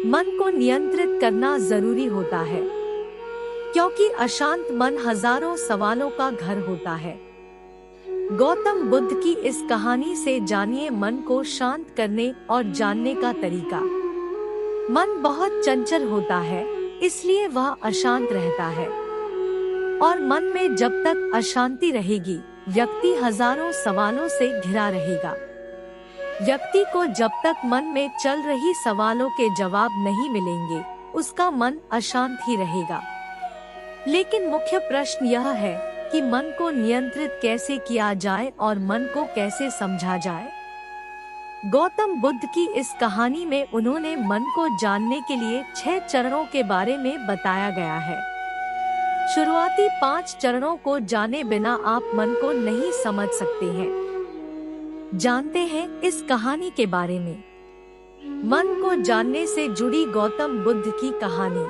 मन को नियंत्रित करना जरूरी होता है, क्योंकि अशांत मन हजारों सवालों का घर होता है। गौतम बुद्ध की इस कहानी से जानिए मन को शांत करने और जानने का तरीका। मन बहुत चंचल होता है, इसलिए वह अशांत रहता है, और मन में जब तक अशांति रहेगी, व्यक्ति हजारों सवालों से घिरा रहेगा। व्यक्ति को जब तक मन में चल रही सवालों के जवाब नहीं मिलेंगे, उसका मन अशांत ही रहेगा। लेकिन मुख्य प्रश्न यह है कि मन को नियंत्रित कैसे किया जाए और मन को कैसे समझा जाए। गौतम बुद्ध की इस कहानी में उन्होंने मन को जानने के लिए 6 चरणों के बारे में बताया गया है। शुरुआती 5 चरणों को जाने बिना आप मन को नहीं समझ सकते हैं। जानते हैं इस कहानी के बारे में। मन को जानने से जुड़ी गौतम बुद्ध की कहानी।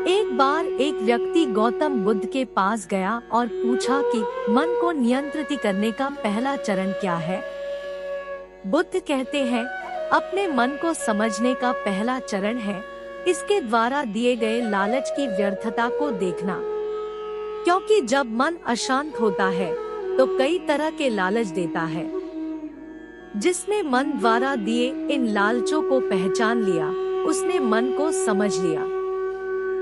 एक बार एक व्यक्ति गौतम बुद्ध के पास गया और पूछा कि मन को नियंत्रित करने का पहला चरण क्या है। बुद्ध कहते हैं, अपने मन को समझने का पहला चरण है इसके द्वारा दिए गए लालच की व्यर्थता को देखना। क्योंकि जब मन अशांत होता है तो कई तरह के लालच देता है। जिसने मन द्वारा दिए इन लालचों को पहचान लिया, उसने मन को समझ लिया।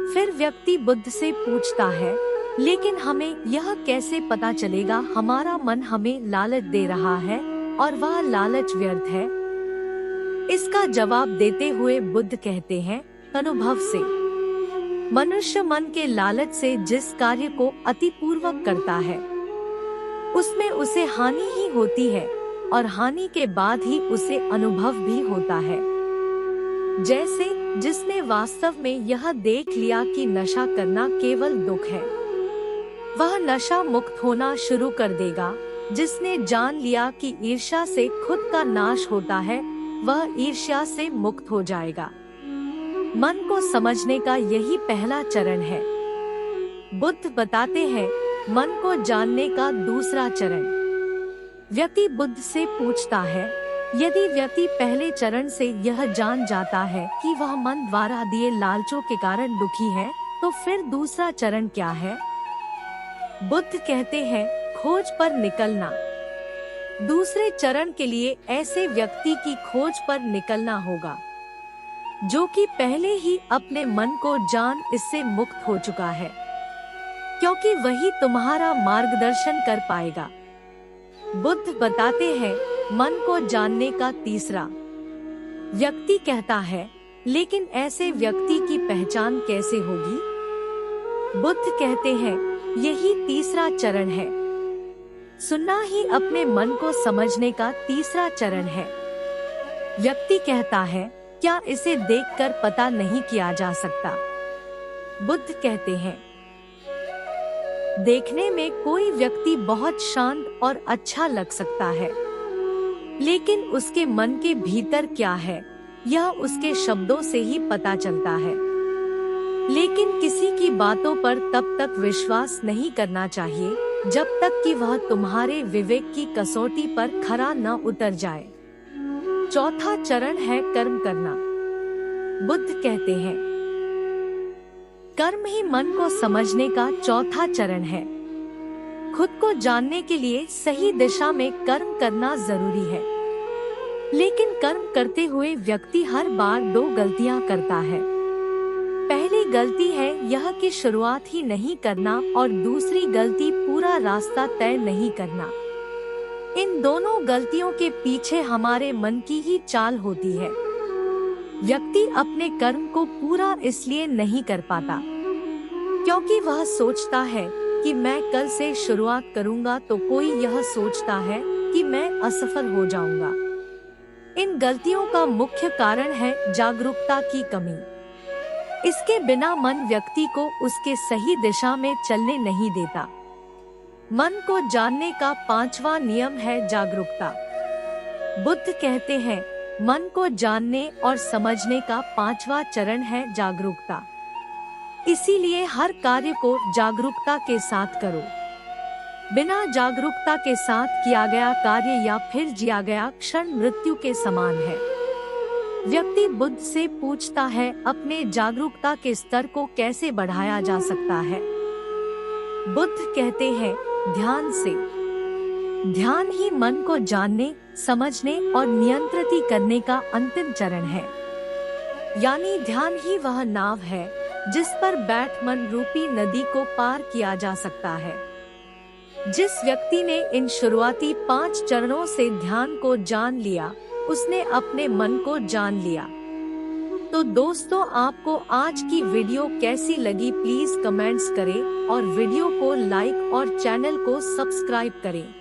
फिर व्यक्ति बुद्ध से पूछता है, लेकिन हमें यह कैसे पता चलेगा हमारा मन हमें लालच दे रहा है और वह लालच व्यर्थ है। इसका जवाब देते हुए बुद्ध कहते हैं, अनुभव से। मनुष्य मन के लालच से जिस कार्य को अतिपूर्वक करता है, उसमें उसे हानि ही होती है और हानि के बाद ही उसे अनुभव भी होता है। जैसे जिसने वास्तव में यह देख लिया कि नशा करना केवल दुख है, वह नशा मुक्त होना शुरू कर देगा। जिसने जान लिया कि ईर्ष्या से खुद का नाश होता है, वह ईर्ष्या से मुक्त हो जाएगा। मन को समझने का यही पहला चरण है। बुद्ध बताते हैं, मन को जानने का दूसरा चरण। व्यक्ति बुद्ध से पूछता है, यदि व्यक्ति पहले चरण से यह जान जाता है कि वह मन द्वारा दिए लालचों के कारण दुखी है, तो फिर दूसरा चरण क्या है। बुद्ध कहते हैं, खोज पर निकलना। दूसरे चरण के लिए ऐसे व्यक्ति की खोज पर निकलना होगा जो कि पहले ही अपने मन को जान इससे मुक्त हो चुका है, क्योंकि वही तुम्हारा मार्गदर्शन कर पाएगा। बुद्ध बताते हैं, मन को जानने का तीसरा। व्यक्ति कहता है, लेकिन ऐसे व्यक्ति की पहचान कैसे होगी। बुद्ध कहते हैं, यही तीसरा चरण है। सुनना ही अपने मन को समझने का तीसरा चरण है। व्यक्ति कहता है, क्या इसे देखकर पता नहीं किया जा सकता। बुद्ध कहते हैं, देखने में कोई व्यक्ति बहुत शांत और अच्छा लग सकता है, लेकिन उसके मन के भीतर क्या है, यह उसके शब्दों से ही पता चलता है। लेकिन किसी की बातों पर तब तक विश्वास नहीं करना चाहिए जब तक कि वह तुम्हारे विवेक की कसौटी पर खरा न उतर जाए। चौथा चरण है कर्म करना। बुद्ध कहते हैं, कर्म ही मन को समझने का चौथा चरण है। खुद को जानने के लिए सही दिशा में कर्म करना जरूरी है, लेकिन कर्म करते हुए व्यक्ति हर बार 2 गलतियां करता है। पहली गलती है यह कि शुरुआत ही नहीं करना, और दूसरी गलती पूरा रास्ता तय नहीं करना। इन दोनों गलतियों के पीछे हमारे मन की ही चाल होती है। व्यक्ति अपने कर्म को पूरा इसलिए नहीं कर पाता क्योंकि वह सोचता है कि मैं कल से शुरुआत करूंगा तो कोई यह सोचता है कि मैं असफल हो जाऊंगा। इन गलतियों का मुख्य कारण है जागरूकता की कमी। इसके बिना मन व्यक्ति को उसके सही दिशा में चलने नहीं देता। मन को जानने का 5वां नियम है जागरूकता। बुद्ध कहते हैं, मन को जानने और समझने का 5वां चरण है जागरूकता। इसीलिए हर कार्य को जागरूकता के साथ करो। बिना जागरूकता के साथ किया गया कार्य या फिर जिया गया क्षण मृत्यु के समान है। व्यक्ति बुद्ध से पूछता है अपने जागरूकता के स्तर को कैसे बढ़ाया जा सकता है। बुद्ध कहते हैं ध्यान से। ध्यान ही मन को जानने, समझने और नियंत्रित करने का अंतिम चरण है। यानी ध्यान ही वह नाव है जिस पर बैठ मन रूपी नदी को पार किया जा सकता है। जिस व्यक्ति ने इन शुरुआती 5 चरणों से ध्यान को जान लिया, उसने अपने मन को जान लिया। तो दोस्तों, आपको आज की वीडियो कैसी लगी प्लीज कमेंट्स करें और वीडियो को लाइक और चैनल को सब्सक्राइब करें।